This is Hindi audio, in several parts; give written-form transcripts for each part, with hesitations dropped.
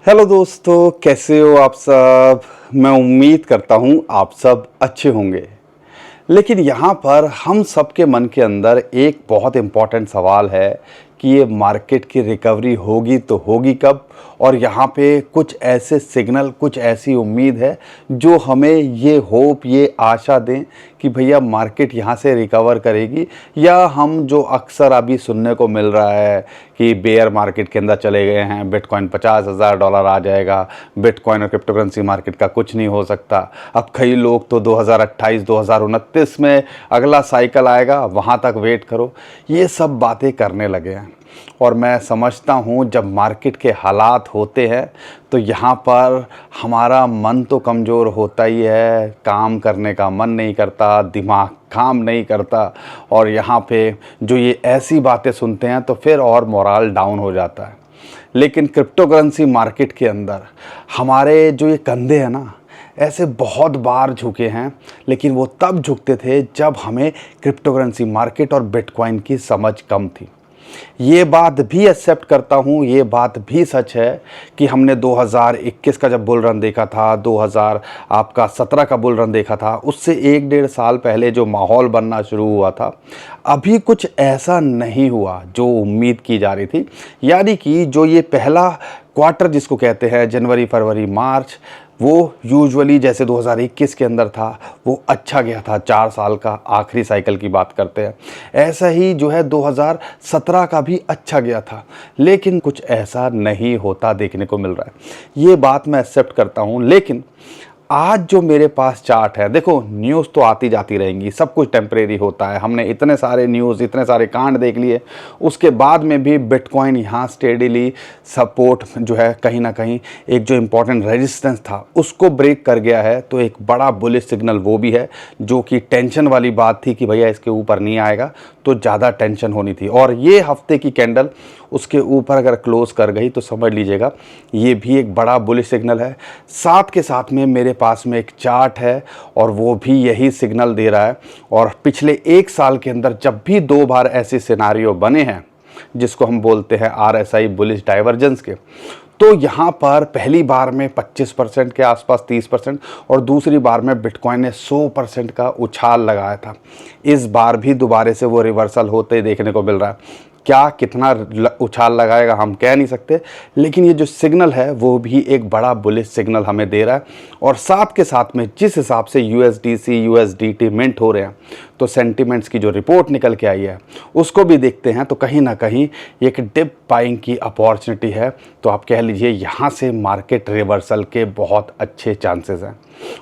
हेलो दोस्तों, कैसे हो आप सब। मैं उम्मीद करता हूँ आप सब अच्छे होंगे। लेकिन यहाँ पर हम सबके मन के अंदर एक बहुत इम्पॉर्टेंट सवाल है कि ये मार्केट की रिकवरी होगी तो होगी कब। और यहाँ पे कुछ ऐसे सिग्नल, कुछ ऐसी उम्मीद है जो हमें ये होप, ये आशा दें कि भैया मार्केट यहाँ से रिकवर करेगी। या हम जो अक्सर अभी सुनने को मिल रहा है कि बेयर मार्केट के अंदर चले गए हैं, बिटकॉइन $50,000 आ जाएगा, बिटकॉइन और क्रिप्टो करेंसी मार्केट का कुछ नहीं हो सकता। अब कई लोग तो 2028 2029 में अगला साइकिल आएगा, वहाँ तक वेट करो, ये सब बातें करने लगे हैं। और मैं समझता हूँ जब मार्केट के हालात होते हैं तो यहाँ पर हमारा मन तो कमज़ोर होता ही है, काम करने का मन नहीं करता, दिमाग काम नहीं करता। और यहाँ पे जो ये ऐसी बातें सुनते हैं तो फिर और मोराल डाउन हो जाता है। लेकिन क्रिप्टो करेंसी मार्केट के अंदर हमारे जो ये कंधे हैं ना, ऐसे बहुत बार झुके हैं। लेकिन वो तब झुकते थे जब हमें क्रिप्टो करेंसी मार्केट और बिटकॉइन की समझ कम थी। ये बात भी एक्सेप्ट करता हूँ, ये बात भी सच है कि हमने 2021 का जब बुल रन देखा था, 2017 का बुल रन देखा था, उससे 1-1.5 साल पहले जो माहौल बनना शुरू हुआ था, अभी कुछ ऐसा नहीं हुआ जो उम्मीद की जा रही थी। यानी कि जो ये पहला क्वार्टर जिसको कहते हैं, जनवरी फरवरी मार्च, वो यूजुअली जैसे 2021 के अंदर था वो अच्छा गया था। 4 साल का आखिरी साइकिल की बात करते हैं, ऐसा ही जो है 2017 का भी अच्छा गया था। लेकिन कुछ ऐसा नहीं होता देखने को मिल रहा है, ये बात मैं एक्सेप्ट करता हूँ। लेकिन आज जो मेरे पास चार्ट है, देखो न्यूज़ तो आती जाती रहेंगी, सब कुछ टेम्परेरी होता है। हमने इतने सारे न्यूज़, इतने सारे कांड देख लिए, उसके बाद में भी बिटकॉइन यहाँ स्टेडीली सपोर्ट जो है कहीं ना कहीं एक जो इम्पोर्टेंट रेजिस्टेंस था उसको ब्रेक कर गया है। तो एक बड़ा बुलिश सिग्नल वो भी है, जो कि टेंशन वाली बात थी कि भैया इसके ऊपर नहीं आएगा तो ज़्यादा टेंशन होनी थी। और ये हफ्ते की कैंडल उसके ऊपर अगर क्लोज कर गई तो समझ लीजिएगा ये भी एक बड़ा बुलिश सिग्नल है। साथ के साथ में मेरे पास में एक चार्ट है और वो भी यही सिग्नल दे रहा है। और पिछले 1 साल के अंदर जब भी 2 बार ऐसे सिनारियो बने हैं जिसको हम बोलते हैं RSI बुलिश डाइवर्जेंस के, तो यहाँ पर पहली बार में 25% के आसपास, 30%, और दूसरी बार में बिटकॉइन ने 100% का उछाल लगाया था। इस बार भी दोबारा से वो रिवर्सल होते देखने को मिल रहा है। क्या कितना उछाल लगाएगा हम कह नहीं सकते, लेकिन ये जो सिग्नल है वो भी एक बड़ा बुलिश सिग्नल हमें दे रहा है। और साथ के साथ में जिस हिसाब से USDC USDT मिंट हो रहे हैं, तो सेंटिमेंट्स की जो रिपोर्ट निकल के आई है उसको भी देखते हैं, तो कहीं ना कहीं एक डिप बाइंग की अपॉर्चुनिटी है। तो आप कह लीजिए यहाँ से मार्केट रिवर्सल के बहुत अच्छे चांसेस हैं।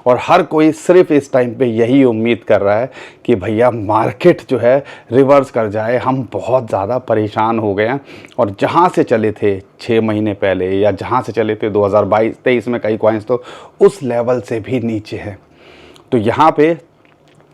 और हर कोई सिर्फ इस टाइम पे यही उम्मीद कर रहा है कि भैया मार्केट जो है रिवर्स कर जाए। हम बहुत ज़्यादा परेशान हो गए हैं और जहाँ से चले थे 6 महीने पहले, या जहाँ से चले थे 2022-23 में, कई कॉइन्स तो उस लेवल से भी नीचे हैं। तो यहाँ पे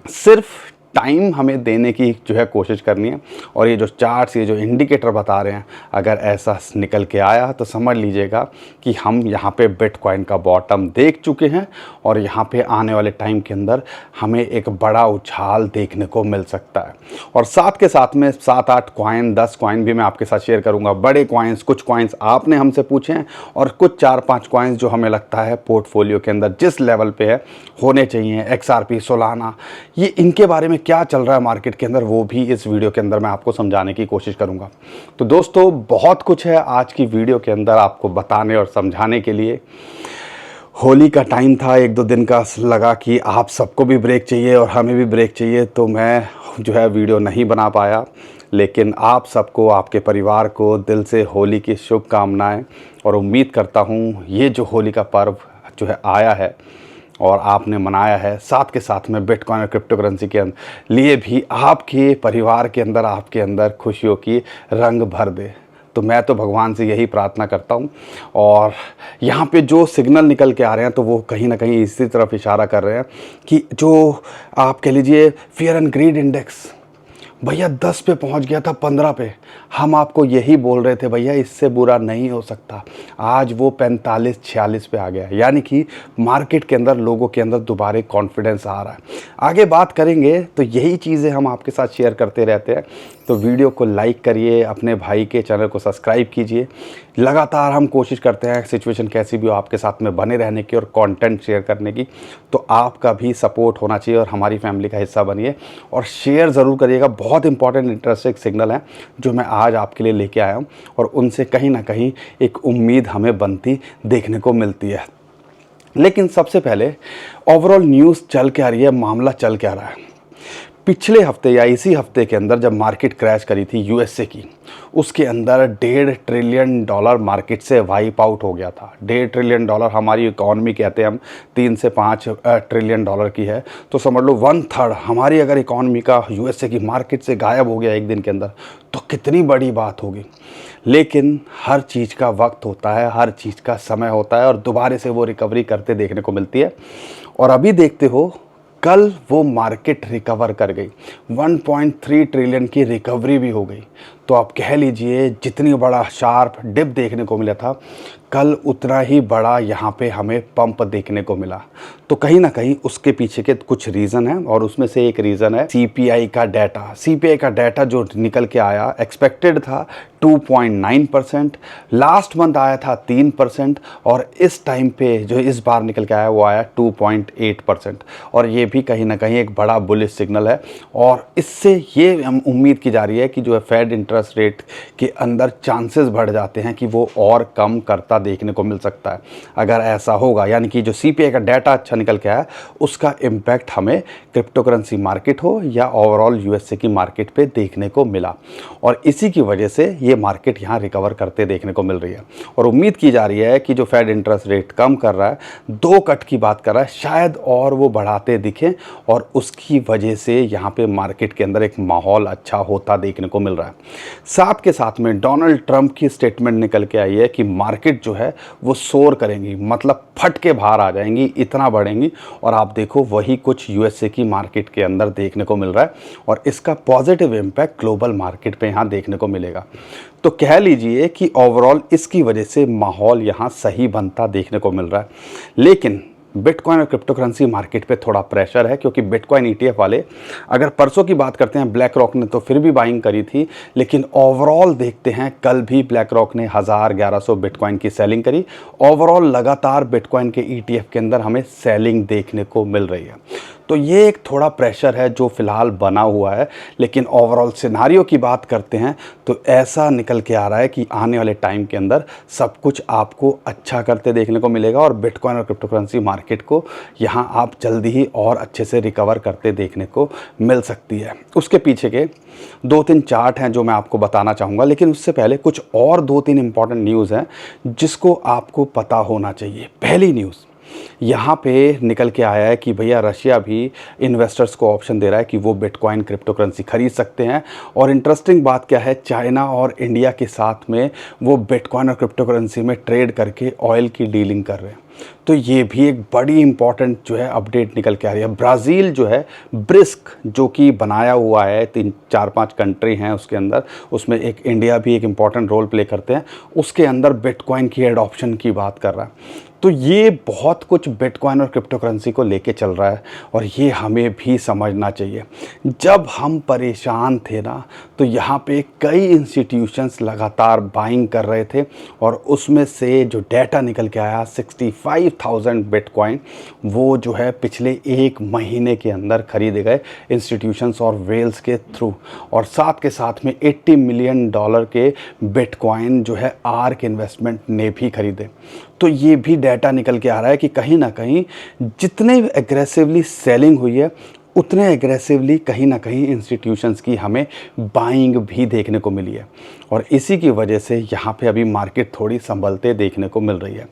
सिर्फ टाइम हमें देने की जो है कोशिश करनी है। और ये जो चार्ट्स, ये जो इंडिकेटर बता रहे हैं, अगर ऐसा निकल के आया तो समझ लीजिएगा कि हम यहाँ पे बिटकॉइन का बॉटम देख चुके हैं और यहाँ पे आने वाले टाइम के अंदर हमें एक बड़ा उछाल देखने को मिल सकता है। और साथ के साथ में 7-8 कॉइन, 10 कॉइन भी मैं आपके साथ शेयर करूँगा। बड़े कॉइन्स, कुछ कॉइन्स आपने हमसे पूछे हैं, और कुछ 4-5 कॉइन्स जो हमें लगता है पोर्टफोलियो के अंदर जिस लेवल पे है होने चाहिए, XRP, सोलाना, ये इनके बारे में क्या चल रहा है मार्केट के अंदर, वो भी इस वीडियो के अंदर मैं आपको समझाने की कोशिश करूंगा। तो दोस्तों बहुत कुछ है आज की वीडियो के अंदर आपको बताने और समझाने के लिए। होली का टाइम था, 1-2 दिन का, लगा कि आप सबको भी ब्रेक चाहिए और हमें भी ब्रेक चाहिए, तो मैं जो है वीडियो नहीं बना पाया। लेकिन आप सबको, आपके परिवार को दिल से होली की शुभकामनाएं। और उम्मीद करता हूँ ये जो होली का पर्व जो है आया है और आपने मनाया है, साथ के साथ में बिटकॉइन और क्रिप्टो करेंसी के लिए भी आपके परिवार के अंदर, आपके अंदर खुशियों की रंग भर दे। तो मैं तो भगवान से यही प्रार्थना करता हूँ। और यहाँ पे जो सिग्नल निकल के आ रहे हैं तो वो कहीं ना कहीं इसी तरफ इशारा कर रहे हैं कि जो आप कह लीजिए फियर एंड ग्रीड इंडेक्स भैया 10 पे पहुंच गया था, 15 पे, हम आपको यही बोल रहे थे भैया इससे बुरा नहीं हो सकता, आज वो 45-46 पे आ गया। यानी कि मार्केट के अंदर लोगों के अंदर दोबारा कॉन्फिडेंस आ रहा है। आगे बात करेंगे तो यही चीज़ें हम आपके साथ शेयर करते रहते हैं तो वीडियो को लाइक करिए, अपने भाई के चैनल को सब्सक्राइब कीजिए। लगातार हम कोशिश करते हैं सिचुएशन कैसी भी हो आपके साथ में बने रहने की और कंटेंट शेयर करने की, तो आपका भी सपोर्ट होना चाहिए और हमारी फैमिली का हिस्सा बनिए और शेयर ज़रूर करिएगा। बहुत इंपॉर्टेंट इंटरेस्टिंग सिग्नल हैं जो मैं आज आपके लिए लेके आया हूँ और उनसे कहीं ना कहीं एक उम्मीद हमें बनती देखने को मिलती है। लेकिन सबसे पहले ओवरऑल न्यूज़ चल क्या रही है, मामला चल क्या रहा है। पिछले हफ्ते या इसी हफ्ते के अंदर जब मार्केट क्रैश करी थी यूएसए की, उसके अंदर $1.5 ट्रिलियन मार्केट से वाइप आउट हो गया था। $1.5 ट्रिलियन हमारी इकॉनमी कहते हैं हम 3 से 5 ट्रिलियन डॉलर की है, तो समझ लो 1/3 हमारी अगर इकॉनमी का यूएसए की मार्केट से गायब हो गया एक दिन के अंदर, तो कितनी बड़ी बात होगी। लेकिन हर चीज़ का वक्त होता है, हर चीज़ का समय होता है और दोबारा से वो रिकवरी करते देखने को मिलती है। और अभी देखते हो कल वो मार्केट रिकवर कर गई, 1.3 ट्रिलियन की रिकवरी भी हो गई। तो आप कह लीजिए जितनी बड़ा शार्प डिप देखने को मिला था, कल उतना ही बड़ा यहाँ पे हमें पंप देखने को मिला। तो कहीं ना कहीं उसके पीछे के कुछ रीज़न है और उसमें से एक रीज़न है सीपीआई का डाटा। सीपीआई का डाटा जो निकल के आया, एक्सपेक्टेड था 2.9%, लास्ट मंथ आया था 3% और इस टाइम पे जो इस बार निकल के आया वो आया 2.8%। और ये भी कहीं ना कहीं एक बड़ा बुलिश सिग्नल है और इससे ये उम्मीद की जा रही है कि जो है फेड इंटरेस्ट रेट के अंदर चांसेस बढ़ जाते हैं कि वो और कम करता देखने को मिल सकता है। अगर ऐसा होगा, यानी कि जो सीपीआई का डाटा अच्छा निकल के आया, उसका इम्पैक्ट हमें क्रिप्टो करेंसी मार्केट हो या ओवरऑल यूएसए की मार्केट पे देखने को मिला और इसी की वजह से ये मार्केट यहाँ रिकवर करते देखने को मिल रही है। और उम्मीद की जा रही है कि जो फेड इंटरेस्ट रेट कम कर रहा है, 2 कट की बात कर रहा है, शायद और वो बढ़ाते दिखें और उसकी वजह से यहाँ पे मार्केट के अंदर एक माहौल अच्छा होता देखने को मिल रहा है। साथ के साथ में डोनाल्ड ट्रंप की स्टेटमेंट निकल के आई है कि मार्केट जो है वो सोर करेंगी, मतलब फट के बाहर आ जाएंगी, इतना बढ़ेंगी। और आप देखो वही कुछ यूएसए की मार्केट के अंदर देखने को मिल रहा है और इसका पॉजिटिव इम्पैक्ट ग्लोबल मार्केट पे यहाँ देखने को मिलेगा। तो कह लीजिए कि ओवरऑल इसकी वजह से माहौल यहाँ सही बनता देखने को मिल रहा है। लेकिन बिटकॉइन और क्रिप्टो करेंसी मार्केट पे थोड़ा प्रेशर है क्योंकि बिटकॉइन ईटीएफ वाले, अगर परसों की बात करते हैं ब्लैक रॉक ने तो फिर भी बाइंग करी थी, लेकिन ओवरऑल देखते हैं कल भी ब्लैक रॉक ने 1100 बिटकॉइन की सेलिंग करी। ओवरऑल लगातार बिटकॉइन के ईटीएफ के अंदर हमें सेलिंग देखने को मिल रही है। तो ये एक थोड़ा प्रेशर है जो फ़िलहाल बना हुआ है। लेकिन ओवरऑल सिनारियो की बात करते हैं तो ऐसा निकल के आ रहा है कि आने वाले टाइम के अंदर सब कुछ आपको अच्छा करते देखने को मिलेगा और बिटकॉइन और क्रिप्टो करेंसी मार्केट को यहाँ आप जल्दी ही और अच्छे से रिकवर करते देखने को मिल सकती है। उसके पीछे के 2-3 चार्ट हैं जो मैं आपको बताना चाहूँगा, लेकिन उससे पहले कुछ और 2-3 इंपॉर्टेंट न्यूज़ हैं जिसको आपको पता होना चाहिए। पहली न्यूज़ यहाँ पे निकल के आया है कि भैया रशिया भी इन्वेस्टर्स को ऑप्शन दे रहा है कि वो बिटकॉइन क्रिप्टो करेंसी खरीद सकते हैं। और इंटरेस्टिंग बात क्या है, चाइना और इंडिया के साथ में वो बिटकॉइन और क्रिप्टो करेंसी में ट्रेड करके ऑयल की डीलिंग कर रहे हैं। तो ये भी एक बड़ी इंपॉर्टेंट जो है अपडेट निकल के आ रही है। ब्राज़ील जो है ब्रिस्क जो कि बनाया हुआ है, 3-4-5 कंट्री हैं उसके अंदर, उसमें एक इंडिया भी एक इम्पॉर्टेंट रोल प्ले करते हैं, उसके अंदर बिटकॉइन की एडॉप्शन की बात कर रहा है। तो ये बहुत कुछ बिटकॉइन और क्रिप्टो करेंसी को लेके चल रहा है और ये हमें भी समझना चाहिए। जब हम परेशान थे ना, तो यहाँ पे कई इंस्टीट्यूशंस लगातार बाइंग कर रहे थे और उसमें से जो डाटा निकल के आया 65,000 बिटकॉइन वो जो है पिछले 1 महीने के अंदर खरीदे गए इंस्टीट्यूशंस और वेल्स के थ्रू। और साथ के साथ में $80 मिलियन के बिटकॉइन जो है आर्क इन्वेस्टमेंट ने भी खरीदे। तो ये भी डाटा निकल के आ रहा है कि कहीं ना कहीं जितने एग्रेसिवली सेलिंग हुई है उतने एग्रेसिवली कहीं ना कहीं इंस्टीट्यूशंस की हमें बाइंग भी देखने को मिली है और इसी की वजह से यहाँ पे अभी मार्केट थोड़ी संभलते देखने को मिल रही है।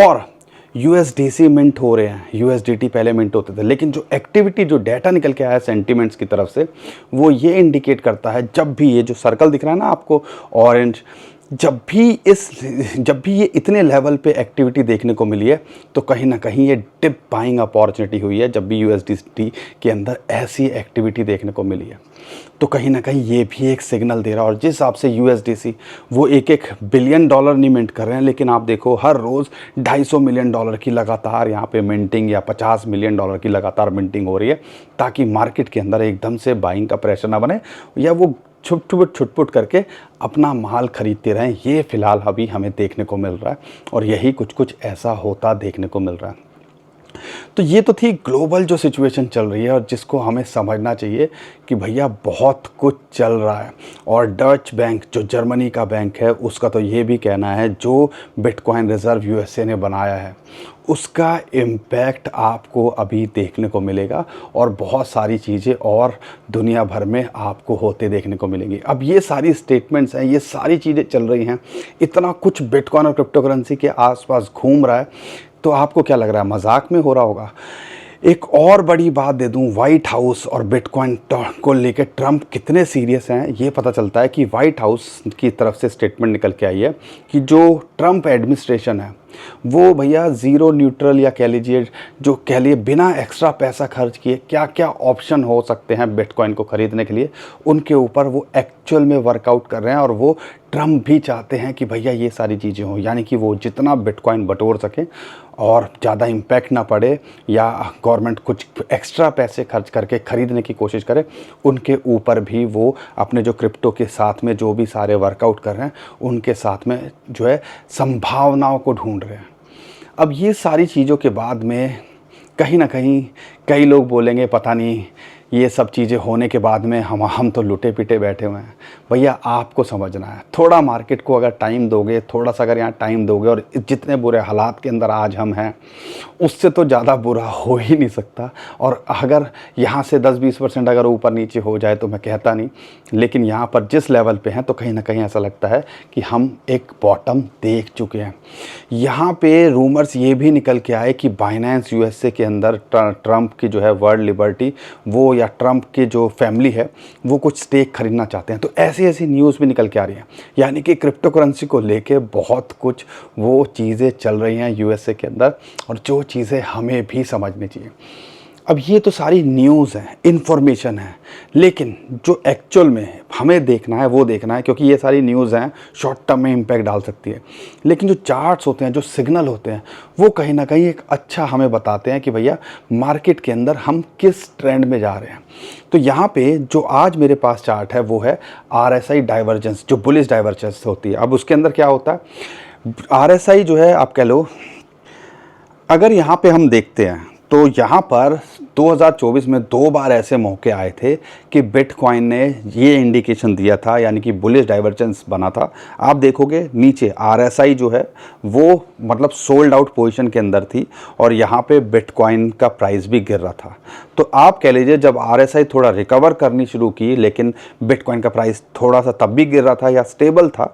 और USDC मिंट हो रहे हैं, USDT पहले मिंट होते थे, लेकिन जो एक्टिविटी जो डाटा निकल के आया सेंटिमेंट्स की तरफ से वो ये इंडिकेट करता है, जब भी ये जो सर्कल दिख रहा है ना आपको ऑरेंज, जब भी ये इतने लेवल पे एक्टिविटी देखने को मिली है तो कहीं ना कहीं ये डिप बाइंग अपॉर्चुनिटी हुई है जब भी USDT के अंदर ऐसी एक्टिविटी देखने को मिली है। तो कहीं ना कहीं ये भी एक सिग्नल दे रहा है। और जिस हिसाब से यूएसडीसी वो एक बिलियन डॉलर नहीं मिंट कर रहे हैं, लेकिन आप देखो हर रोज़ 250 मिलियन डॉलर की लगातार यहाँ पे मिंटिंग या 50 मिलियन डॉलर की लगातार मिंटिंग हो रही है, ताकि मार्केट के अंदर एकदम से बाइंग का प्रेशर ना बने या वो छुटपुट करके अपना माल खरीदते रहें। ये फ़िलहाल अभी हमें देखने को मिल रहा है और यही कुछ ऐसा होता देखने को मिल रहा है। तो ये तो थी ग्लोबल जो सिचुएशन चल रही है और जिसको हमें समझना चाहिए कि भैया बहुत कुछ चल रहा है। और डच बैंक जो जर्मनी का बैंक है उसका तो ये भी कहना है जो बिटकॉइन रिज़र्व यूएसए ने बनाया है उसका इम्पैक्ट आपको अभी देखने को मिलेगा और बहुत सारी चीज़ें और दुनिया भर में आपको होते देखने को मिलेंगी। अब ये सारी स्टेटमेंट्स हैं, ये सारी चीज़ें चल रही हैं, इतना कुछ बिटकॉइन और क्रिप्टो करेंसी के आसपास घूम रहा है, तो आपको क्या लग रहा है मजाक में हो रहा होगा? एक और बड़ी बात दे दूं, वाइट हाउस और बिटकॉइन को लेकर ट्रंप कितने सीरियस हैं ये पता चलता है कि वाइट हाउस की तरफ से स्टेटमेंट निकल के आई है कि जो ट्रंप एडमिनिस्ट्रेशन है वो भैया ज़ीरो न्यूट्रल या कह लीजिए जो कह लिए बिना एक्स्ट्रा पैसा खर्च किए क्या क्या ऑप्शन हो सकते हैं बिटकॉइन को ख़रीदने के लिए, उनके ऊपर वो एक्चुअल में वर्कआउट कर रहे हैं। और वो ट्रंप भी चाहते हैं कि भैया ये सारी चीज़ें हों, यानी कि वो जितना बिटकॉइन बटोर सकें और ज़्यादा इम्पैक्ट ना पड़े या गवर्नमेंट कुछ एक्स्ट्रा पैसे खर्च करके ख़रीदने की कोशिश करे, उनके ऊपर भी वो अपने जो क्रिप्टो के साथ में जो भी सारे वर्कआउट कर रहे हैं उनके साथ में जो है संभावनाओं को ढूंढ रहे हैं। अब ये सारी चीज़ों के बाद में कहीं ना कहीं कई लोग बोलेंगे पता नहीं ये सब चीज़ें होने के बाद में हम तो लुटे पिटे बैठे हुए हैं। भैया आपको समझना है, थोड़ा मार्केट को अगर टाइम दोगे, थोड़ा सा अगर यहाँ टाइम दोगे, और जितने बुरे हालात के अंदर आज हम हैं उससे तो ज़्यादा बुरा हो ही नहीं सकता। और अगर यहाँ से 10-20% अगर ऊपर नीचे हो जाए तो मैं कहता नहीं, लेकिन यहाँ पर जिस लेवल पे हैं तो कहीं ना कहीं ऐसा लगता है कि हम एक बॉटम देख चुके हैं। यहाँ पे रूमर्स ये भी निकल के आए कि बाइनेंस यूएसए के अंदर ट्रंप की जो है वर्ल्ड लिबर्टी वो या ट्रंप की जो फैमिली है वो कुछ स्टेक खरीदना चाहते हैं। तो ऐसी ऐसी न्यूज़ भी निकल के आ रही हैं, यानी कि क्रिप्टो करेंसी को लेके बहुत कुछ वो चीज़ें चल रही हैं यूएसए के अंदर, और जो चीज़ें हमें भी समझनी चाहिए। अब ये तो सारी न्यूज़ है, इन्फॉर्मेशन है, लेकिन जो एक्चुअल में हमें देखना है वो देखना है, क्योंकि ये सारी न्यूज़ हैं शॉर्ट टर्म में इम्पैक्ट डाल सकती है, लेकिन जो चार्ट्स होते हैं, जो सिग्नल होते हैं, वो कहीं ना कहीं एक अच्छा हमें बताते हैं कि भैया मार्केट के अंदर हम किस ट्रेंड में जा रहे हैं। तो यहाँ पे जो आज मेरे पास चार्ट है वो है RSI डाइवर्जेंस, जो बुलिश डाइवर्जेंस होती है। अब उसके अंदर क्या होता है, RSI जो है आप कह लो, अगर यहाँ पे हम देखते हैं तो यहाँ पर 2024 में 2 बार ऐसे मौके आए थे कि बिटकॉइन ने ये इंडिकेशन दिया था, यानी कि बुलिश डाइवर्जेंस बना था। आप देखोगे नीचे RSI जो है वो मतलब सोल्ड आउट पोजीशन के अंदर थी और यहाँ पे बिटकॉइन का प्राइस भी गिर रहा था। तो आप कह लीजिए जब RSI थोड़ा रिकवर करनी शुरू की, लेकिन बिटकॉइन का प्राइस थोड़ा सा तब भी गिर रहा था या स्टेबल था,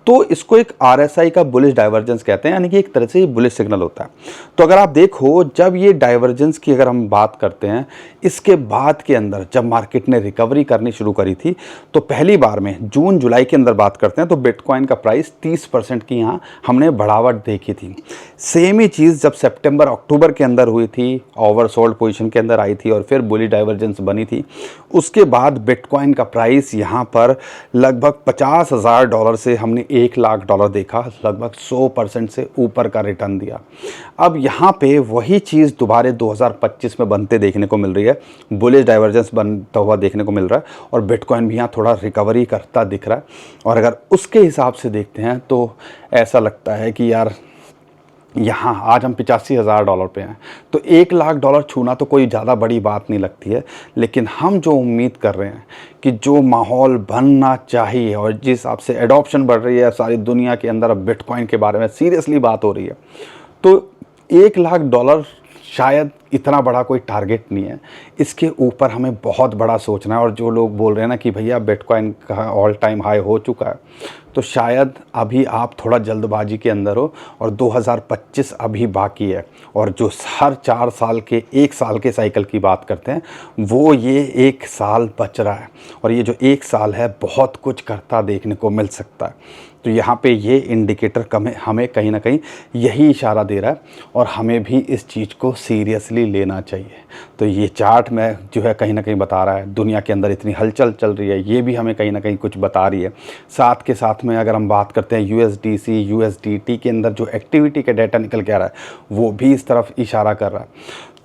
तो इसको एक RSI का बुलिश डाइवर्जेंस कहते हैं, यानी कि एक तरह से ये बुलिश सिग्नल होता है। तो अगर आप देखो जब ये डाइवर्जेंस की अगर हम बात करते हैं, इसके बाद के अंदर जब मार्केट ने रिकवरी करनी शुरू करी थी, तो पहली बार में जून जुलाई के अंदर बात करते हैं तो बिटकॉइन का प्राइस 30% की यहाँ हमने बढ़ावट देखी थी। सेम ही चीज़ जब सितंबर अक्टूबर के अंदर हुई थी, ओवरसोल्ड पोजीशन के अंदर आई थी और फिर बुलिश डाइवर्जेंस बनी थी। उसके बाद बिटकॉइन का प्राइस यहाँ पर लगभग $50,000 से हमने $1 लाख देखा, लगभग 100% से ऊपर का रिटर्न दिया। अब यहाँ पे वही चीज़ दोबारा 2025 में बनते देखने को मिल रही है, बुलिश डाइवर्जेंस बनता हुआ देखने को मिल रहा है और बिटकॉइन भी यहाँ थोड़ा रिकवरी करता दिख रहा है। और अगर उसके हिसाब से देखते हैं तो ऐसा लगता है कि यार यहाँ आज हम $85,000 पे हैं, तो $1 लाख छूना तो कोई ज़्यादा बड़ी बात नहीं लगती है। लेकिन हम जो उम्मीद कर रहे हैं कि जो माहौल बनना चाहिए और जिस हिसाब से एडॉप्शन बढ़ रही है सारी दुनिया के अंदर, अब बिटकॉइन के बारे में सीरियसली बात हो रही है, तो $1 लाख शायद इतना बड़ा कोई टारगेट नहीं है। इसके ऊपर हमें बहुत बड़ा सोचना है। और जो लोग बोल रहे हैं ना कि भैया बिटकॉइन का ऑल टाइम हाई हो चुका है, तो शायद अभी आप थोड़ा जल्दबाजी के अंदर हो और 2025 अभी बाकी है। और जो हर 4 साल के 1 साल के साइकिल की बात करते हैं, वो ये 1 साल बच रहा है और ये जो 1 साल है बहुत कुछ करता देखने को मिल सकता है। तो यहाँ पे ये इंडिकेटर हमें कहीं ना कहीं यही इशारा दे रहा है और हमें भी इस चीज़ को सीरियसली लेना चाहिए। तो ये चार्ट में जो है कहीं ना कहीं बता रहा है, दुनिया के अंदर इतनी हलचल चल रही है, ये भी हमें कहीं ना कहीं कुछ बता रही है। साथ के साथ में अगर हम बात करते हैं यूएसडीसी यूएसडीटी के अंदर जो एक्टिविटी का डाटा निकल के आ रहा है, वो भी इस तरफ इशारा कर रहा है।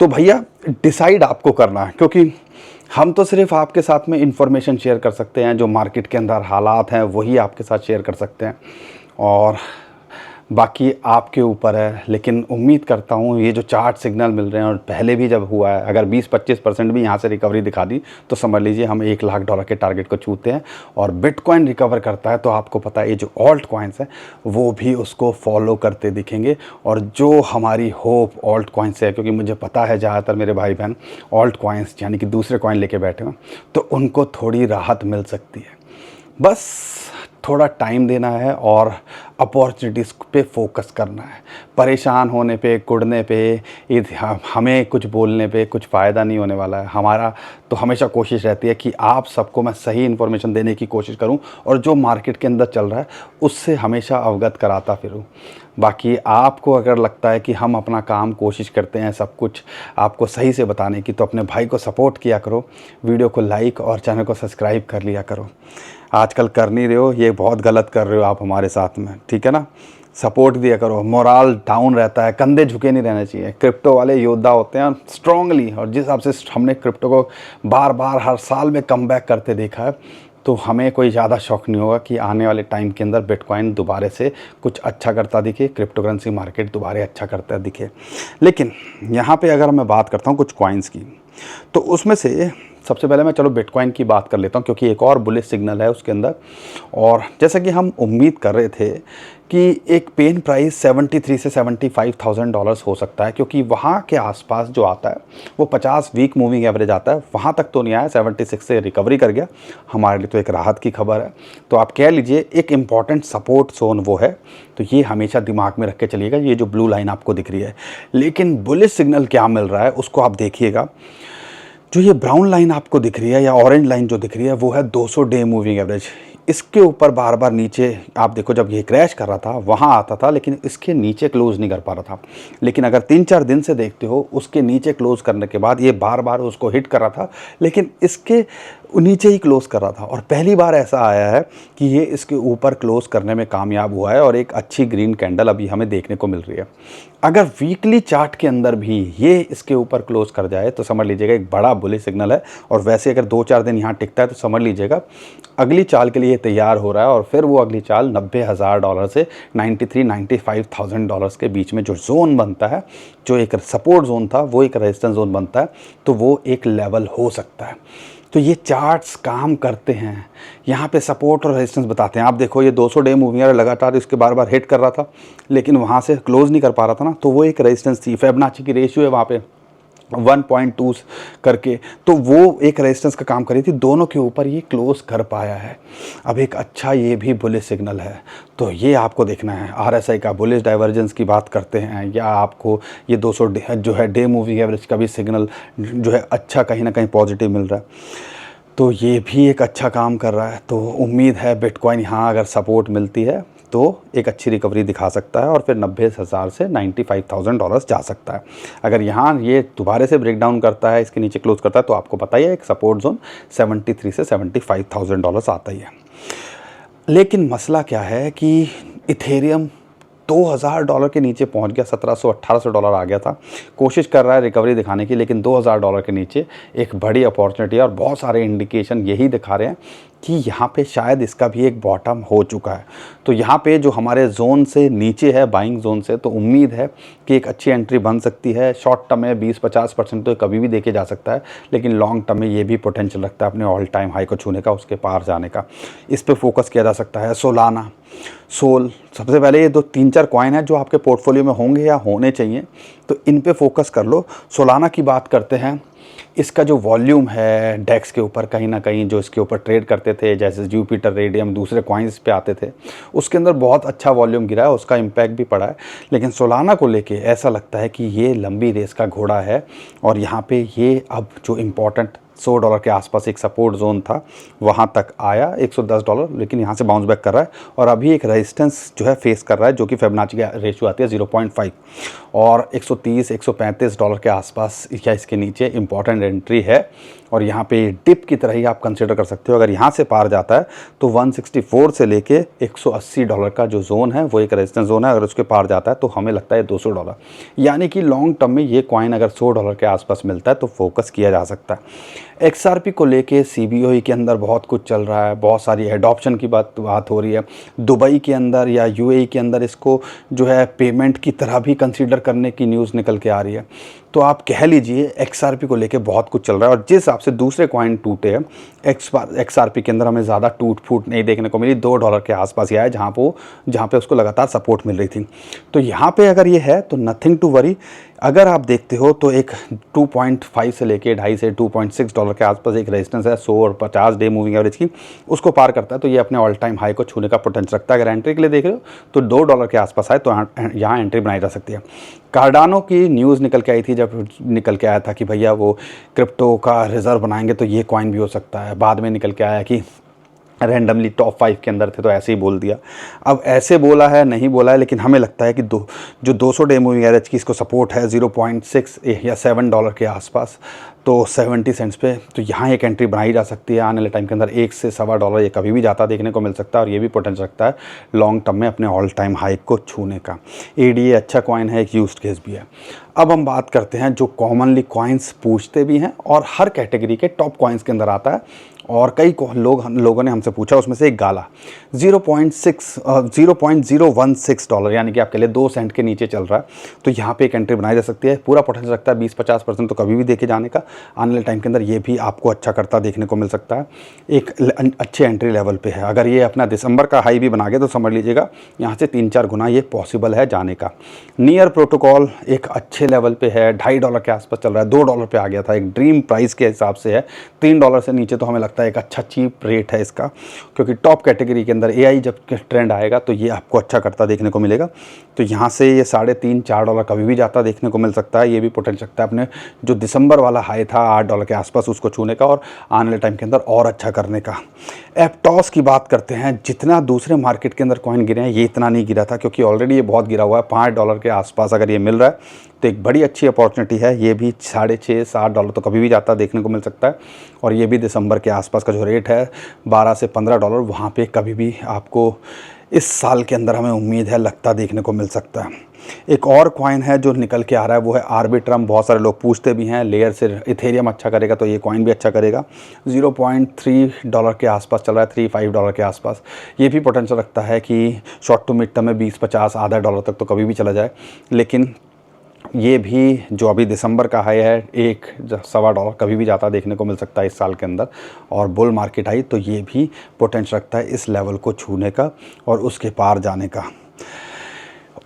तो भैया डिसाइड आपको करना है, क्योंकि हम तो सिर्फ आपके साथ में इंफॉर्मेशन शेयर कर सकते हैं, जो मार्केट के अंदर हालात हैं वही आपके साथ शेयर कर सकते हैं और बाकी आपके ऊपर है। लेकिन उम्मीद करता हूँ ये जो चार्ट सिग्नल मिल रहे हैं और पहले भी जब हुआ है, अगर 20-25% भी यहाँ से रिकवरी दिखा दी तो समझ लीजिए हम $1 लाख के टारगेट को छूते हैं। और बिटकॉइन रिकवर करता है तो आपको पता है ये जो ऑल्ट कॉइन्स हैं वो भी उसको फॉलो करते दिखेंगे। और जो हमारी होप ऑल्ट कॉइन्स है, क्योंकि मुझे पता है ज़्यादातर मेरे भाई बहन ऑल्ट कॉइन्स यानी कि दूसरे कॉइन लेके बैठे हुए, तो उनको थोड़ी राहत मिल सकती है। बस थोड़ा टाइम देना है और अपॉर्चुनिटीज़ पे फोकस करना है। परेशान होने पे, कुड़ने पे, हमें कुछ बोलने पे कुछ फ़ायदा नहीं होने वाला है। हमारा तो हमेशा कोशिश रहती है कि आप सबको मैं सही इन्फॉर्मेशन देने की कोशिश करूं और जो मार्केट के अंदर चल रहा है उससे हमेशा अवगत कराता फिरूं। बाकी आपको अगर लगता है कि हम अपना काम कोशिश करते हैं सब कुछ आपको सही से बताने की, तो अपने भाई को सपोर्ट किया करो, वीडियो को लाइक और चैनल को सब्सक्राइब कर लिया करो। आजकल कर नहीं रहे हो, ये बहुत गलत कर रहे हो आप हमारे साथ में, ठीक है ना। सपोर्ट दिया करो, मोराल डाउन रहता है, कंधे झुके नहीं रहने चाहिए। क्रिप्टो वाले योद्धा होते हैं स्ट्रांगली, और जिस हिसाब से हमने क्रिप्टो को बार बार हर साल में कम बैक करते देखा है, तो हमें कोई ज़्यादा शौक नहीं होगा कि आने वाले टाइम के अंदर बिटकॉइन दोबारा से कुछ अच्छा करता दिखे, क्रिप्टो करेंसी मार्केट दोबारा अच्छा करता दिखे। लेकिन यहाँ पे अगर मैं बात करता हूँ कुछ कॉइन्स की, तो उसमें से सबसे पहले मैं चलो बिटकॉइन की बात कर लेता हूँ, क्योंकि एक और बुलिश सिग्नल है उसके अंदर। और जैसा कि हम उम्मीद कर रहे थे कि एक पेन प्राइस 73 से $75,000 हो सकता है, क्योंकि वहाँ के आसपास जो आता है वो 50 वीक मूविंग एवरेज आता है, वहाँ तक तो नहीं आया, 76 से रिकवरी कर गया। हमारे लिए तो एक राहत की खबर है। तो आप कह लीजिए एक इम्पॉर्टेंट सपोर्ट जोन वो है, तो ये हमेशा दिमाग में रख के चलिएगा, ये जो ब्लू लाइन आपको दिख रही है। लेकिन बुलिश सिग्नल क्या मिल रहा है उसको आप देखिएगा। जो ये ब्राउन लाइन आपको दिख रही है या ऑरेंज लाइन जो दिख रही है वो है 200 डे मूविंग एवरेज। इसके ऊपर बार बार नीचे आप देखो, जब ये क्रैश कर रहा था वहाँ आता था, लेकिन इसके नीचे क्लोज नहीं कर पा रहा था। लेकिन अगर 3-4 दिन से देखते हो, उसके नीचे क्लोज करने के बाद ये बार बार उसको हिट कर रहा था, लेकिन इसके नीचे ही क्लोज कर रहा था। और पहली बार ऐसा आया है कि ये इसके ऊपर क्लोज करने में कामयाब हुआ है और एक अच्छी ग्रीन कैंडल अभी हमें देखने को मिल रही है। अगर वीकली चार्ट के अंदर भी ये इसके ऊपर क्लोज कर जाए तो समझ लीजिएगा एक बड़ा बुलिश सिग्नल है। और वैसे अगर 2-4 दिन यहाँ टिकता है तो समझ लीजिएगा अगली चाल के लिए तैयार हो रहा है। और फिर वो अगली चाल $90,000 से $93,000-95,000 के बीच में जो जोन बनता है, जो एक सपोर्ट जोन था वो एक रेजिस्टेंस जोन बनता है, तो वो एक लेवल हो सकता है। तो ये चार्ट्स काम करते हैं, यहाँ पे सपोर्ट और रेजिस्टेंस बताते हैं। आप देखो ये 200 डे मूविंग एवरेज लगातार इसके बार बार हिट कर रहा था, लेकिन वहाँ से क्लोज नहीं कर पा रहा था ना, तो वो एक रेजिस्टेंस थी। फिबोनाची की रेशियो है वहाँ पे 1.2 करके, तो वो एक रेजिस्टेंस का काम कर रही थी। दोनों के ऊपर ये क्लोज कर पाया है। अब एक अच्छा ये भी बुलिश सिग्नल है, तो ये आपको देखना है। RSI का बुलिश डाइवर्जेंस की बात करते हैं, या आपको ये 200 जो है डे मूविंग एवरेज का भी सिग्नल जो है अच्छा कहीं ना कहीं पॉजिटिव मिल रहा है, तो ये भी एक अच्छा काम कर रहा है। तो उम्मीद है बिटकॉइन यहाँ अगर सपोर्ट मिलती है तो एक अच्छी रिकवरी दिखा सकता है और फिर 90,000 से $95,000 जा सकता है। अगर यहाँ ये दोबारा से ब्रेक डाउन करता है, इसके नीचे क्लोज करता है, तो आपको पता ही है एक सपोर्ट जोन 73 से $75,000 आता ही है। लेकिन मसला क्या है कि इथेरियम $2,000 के नीचे पहुंच गया, $1,700-$1,800 आ गया था। कोशिश कर रहा है रिकवरी दिखाने की, लेकिन $2,000 के नीचे एक बड़ी अपॉर्चुनिटी है और बहुत सारे इंडिकेशन यही दिखा रहे हैं कि यहाँ पे शायद इसका भी एक बॉटम हो चुका है। तो यहाँ पे जो हमारे जोन से नीचे है, बाइंग जोन से, तो उम्मीद है कि एक अच्छी एंट्री बन सकती है। शॉर्ट टर्म में 20-50% तो कभी भी देखे जा सकता है, लेकिन लॉन्ग टर्म में ये भी पोटेंशियल रखता है अपने ऑल टाइम हाई को छूने का, उसके पार जाने का। इस पर फोकस किया जा सकता है। सोलाना, सोल, सबसे पहले ये 2-3-4 कॉइन है जो आपके पोर्टफोलियो में होंगे या होने चाहिए, तो इन पे फोकस कर लो। सोलाना की बात करते हैं इसका जो वॉल्यूम है डेक्स के ऊपर कहीं ना कहीं जो इसके ऊपर ट्रेड करते थे, जैसे जुपिटर, रेडियम, दूसरे कॉइन्स पे आते थे, उसके अंदर बहुत अच्छा वॉल्यूम गिरा है, उसका इम्पैक्ट भी पड़ा है। लेकिन सोलाना को लेके ऐसा लगता है कि ये लंबी रेस का घोड़ा है और यहाँ पे ये अब जो इम्पोर्टेंट $100 के आसपास एक सपोर्ट जोन था, वहाँ तक आया $110, लेकिन यहाँ से बाउंस बैक कर रहा है और अभी एक रेजिस्टेंस जो है फेस कर रहा है, जो कि फिबोनाची का रेशियो आती है 0.5 और $130-135 के आसपास या इसके नीचे इंपॉर्टेंट एंट्री है। और यहाँ पे डिप की तरह ही आप कंसिडर कर सकते हो। अगर यहाँ से पार जाता है तो 164 से लेके $180 का जो जोन है वो एक रेजिस्टेंस जोन है। अगर उसके पार जाता है तो हमें लगता है $200, यानी कि लॉन्ग टर्म में ये कॉइन अगर $100 के आसपास मिलता है तो फोकस किया जा सकता है। XRP को लेके CBOE के अंदर बहुत कुछ चल रहा है, बहुत सारी एडॉप्शन की बात हो रही है। दुबई के अंदर या UAE के अंदर इसको जो है पेमेंट की तरह भी कंसीडर करने की न्यूज़ निकल के आ रही है। तो आप कह लीजिए XRP को लेके बहुत कुछ चल रहा है। और जिस हिसाब से दूसरे कॉइन टूटे हैं, XRP के अंदर हमें ज़्यादा टूट फूट नहीं देखने को मिली, $2 के आसपास ही आया जहाँ पे उसको लगातार सपोर्ट मिल रही थी। तो यहाँ पे अगर ये है तो नथिंग टू वरी। अगर आप देखते हो तो एक 2.5 से लेके 2.5 से $2.6 के आसपास एक रेजिस्टेंस है 100 और 50 डे मूविंग एवरेज की, उसको पार करता है तो ये अपने ऑल टाइम हाई को छूने का पोटेंशियल रखता है। अगर एंट्री के लिए देख रहे हो तो $2 के आसपास आए तो यहाँ एंट्री बनाई जा सकती है। कार्डानो की न्यूज़ निकल के आई थी, जब निकल के आया था कि भैया वो क्रिप्टो का रिजर्व बनाएंगे तो ये कॉइन भी हो सकता है। बाद में निकल के आया कि रैंडमली टॉप 5 के अंदर थे तो ऐसे ही बोल दिया। अब ऐसे बोला है नहीं बोला है, लेकिन हमें लगता है कि जो 200 डे मूविंग एवरेज की इसको सपोर्ट है 0.6 या $7 के आसपास, तो 70 सेंट्स पे, तो यहाँ एक एंट्री बनाई जा सकती है। आने वाले टाइम के अंदर $1 से $1.25 ये कभी भी जाता देखने को मिल सकता है और ये भी पोटेंशियल रखता है लॉन्ग टर्म में अपने ऑल टाइम हाई को छूने का। ADA अच्छा कॉइन है, एक यूज्ड केस भी है। अब हम बात करते हैं जो कॉमनली कॉइन्स पूछते भी हैं और हर कैटेगरी के टॉप कॉइन्स के अंदर आता है और कई लोगों ने हमसे पूछा, उसमें से एक गाला 0.016 यानी कि आपके लिए 2 सेंट के नीचे चल रहा है, तो यहाँ पे एक एंट्री बनाई जा सकती है। पूरा पोटेंशियल रखता है 20-50% तो कभी भी देखे जाने का। आने वाले टाइम के अंदर ये भी आपको अच्छा करता देखने को मिल सकता है, एक अच्छे एंट्री लेवल पे है। अगर ये अपना दिसंबर का हाई भी बना गया तो समझ लीजिएगा यहाँ से 3-4 गुना ये पॉसिबल है जाने का। नियर प्रोटोकॉल एक अच्छे लेवल पे है, $2.5 के आसपास चल रहा है, $2 पे आ गया था, एक ड्रीम प्राइस के हिसाब से है। $3 से नीचे तो हमें लगता है एक अच्छा चीप रेट है इसका, क्योंकि टॉप कैटेगरी के अंदर AI जब ट्रेंड आएगा तो ये आपको अच्छा करता देखने को मिलेगा। तो यहाँ से ये $3.5-4 कभी भी जाता देखने को मिल सकता है। ये भी पोटेंशियल रखता है अपने जो दिसंबर वाला हाई था $8 के आसपास उसको छूने का और आने वाले टाइम के अंदर और अच्छा करने का। एप्टॉस की बात करते हैं, जितना दूसरे मार्केट के अंदर कॉइन गिरे हैं ये इतना नहीं गिरा था, क्योंकि ऑलरेडी ये बहुत गिरा हुआ है। $5 के आसपास अगर ये मिल रहा है तो एक बड़ी अच्छी अपॉर्चुनिटी है। ये भी $6.5-7 तो कभी भी जाता देखने को मिल सकता है और ये भी दिसंबर के आसपास का जो रेट है $12 से $15, वहाँ पे कभी भी आपको इस साल के अंदर हमें उम्मीद है लगता देखने को मिल सकता है। एक और कॉइन है जो निकल के आ रहा है, वो है आर्बिट्रम। बहुत सारे लोग पूछते भी हैं, लेयर से इथेरियम अच्छा करेगा तो ये कॉइन भी अच्छा करेगा। $0.3 के आसपास चल रहा है, $3-5 के आसपास। ये भी पोटेंशियल रखता है कि शॉर्ट टू मिड टर्म में 20-50 आधा डॉलर तक तो कभी भी चला जाए। लेकिन ये भी जो अभी दिसंबर का हाई है $1-1.25 कभी भी जाता देखने को मिल सकता है इस साल के अंदर, और बुल मार्केट हाई, तो ये भी पोटेंशियल रखता है इस लेवल को छूने का और उसके पार जाने का।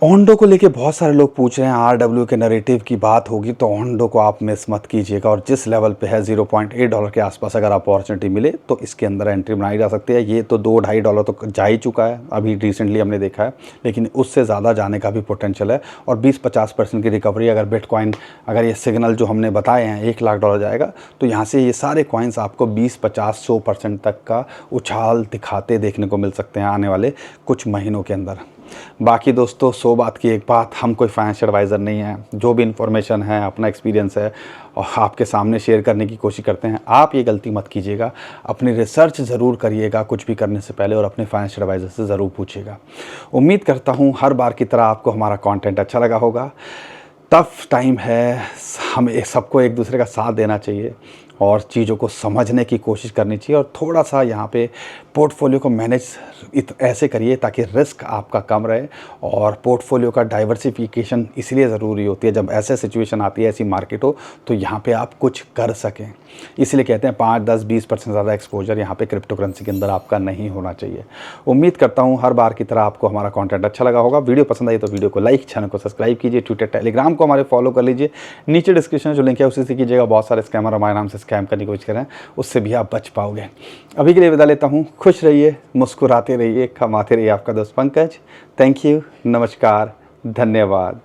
ओंडो को लेके बहुत सारे लोग पूछ रहे हैं, RW के नैरेटिव की बात होगी तो ओंडो को आप मिस मत कीजिएगा। और जिस लेवल पे है $0.8 के आसपास अगर अपॉर्चुनिटी मिले तो इसके अंदर एंट्री बनाई जा सकती है। ये तो $2-2.5 तो जा ही चुका है, अभी रिसेंटली हमने देखा है, लेकिन उससे ज़्यादा जाने का भी पोटेंशियल है। और 20-50% की रिकवरी अगर बिटकॉइन, अगर ये सिग्नल जो हमने बताए हैं $1 लाख जाएगा तो यहाँ से ये सारे कॉइन्स आपको 20-50-100% तक का उछाल दिखाते देखने को मिल सकते हैं आने वाले कुछ महीनों के अंदर। बाकी दोस्तों 100 बात की एक बात, हम कोई फाइनेंशियल एडवाइज़र नहीं है। जो भी इन्फॉर्मेशन है अपना एक्सपीरियंस है और आपके सामने शेयर करने की कोशिश करते हैं। आप ये गलती मत कीजिएगा, अपनी रिसर्च ज़रूर करिएगा कुछ भी करने से पहले और अपने फाइनेंशियल एडवाइज़र से ज़रूर पूछिएगा। उम्मीद करता हूँ हर बार की तरह आपको हमारा कंटेंट अच्छा लगा होगा। टफ टाइम है, हमें सबको एक दूसरे का साथ देना चाहिए और चीज़ों को समझने की कोशिश करनी चाहिए और थोड़ा सा यहाँ पे पोर्टफोलियो को मैनेज ऐसे करिए ताकि रिस्क आपका कम रहे। और पोर्टफोलियो का डाइवर्सिफिकेशन इसलिए ज़रूरी होती है, जब ऐसे सिचुएशन आती है, ऐसी मार्केट हो, तो यहाँ पे आप कुछ कर सकें। इसलिए कहते हैं 5, 10, 20% ज़्यादा एक्सपोजर यहाँ पे क्रिप्टो करेंसी के अंदर आपका नहीं होना चाहिए। उम्मीद करता हूँ हर बार की तरह आपको हमारा कंटेंट अच्छा लगा होगा। वीडियो पसंद आई तो वीडियो को लाइक, चैनल को सब्सक्राइब कीजिए, ट्विटर टेलीग्राम को हमारे फॉलो कर लीजिए। नीचे डिस्क्रिप्शन में जो लिंक है उसी से कीजिएगा। बहुत सारे स्कैमर हमारे नाम से स्कैम करने की कोशिश करें, उससे भी आप बच पाओगे। अभी के लिए विदा लेता हूँ। खुश रहिए, मुस्कुराते रहिए, कमाते रहिए। आपका दोस्त पंकज। थैंक यू, नमस्कार, धन्यवाद।